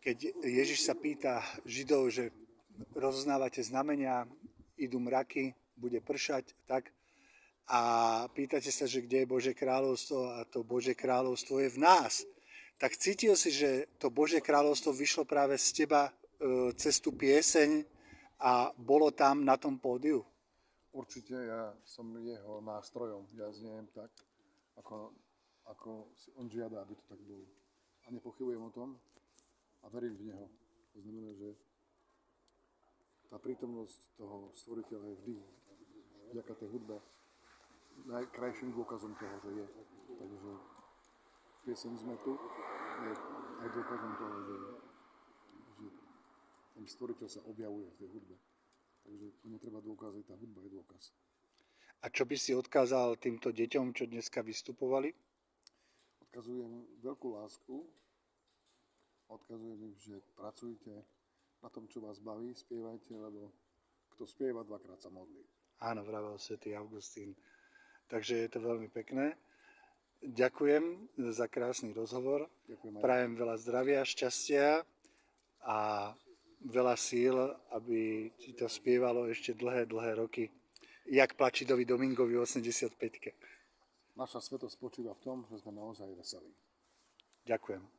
keď Ježiš sa pýta Židov, že rozoznávate znamenia, idú mraky, bude pršať, tak? A pýtate sa, že kde je Božie kráľovstvo, a to Božie kráľovstvo je v nás. Tak cítil si, že to Božie kráľovstvo vyšlo práve z teba cez tú pieseň a bolo tam na tom pódiu? Určite ja som jeho nástrojom, ja zniem tak, ako si on žiada, aby to tak bolo. A nepochybujem o tom a verím v neho. To znamená, že tá prítomnosť toho stvoriteľa je vždy vďaka tej hudbe najkrajším dôkazom toho, že je. Takže pieseň Sme tu je aj dôkazom toho, že ten stvoriteľ sa objavuje v tej hudbe. Takže to netreba dôkazať, tá hudba je dôkaz. A čo by si odkázal týmto deťom, čo dneska vystupovali? Odkazujem veľkú lásku, odkazujem im, že pracujte na tom, čo vás baví, spievajte, lebo kto spieva, dvakrát sa modlí. Áno, vravel svätý Augustín. Takže je to veľmi pekné. Ďakujem za krásny rozhovor. Ďakujem aj. Prajem veľa zdravia, šťastia a veľa síl, aby ti to spievalo ešte dlhé roky. Jak Plačidovi Domingovi 85-ke. Naša svetosť spočíva v tom, že sme naozaj veselí. Ďakujem.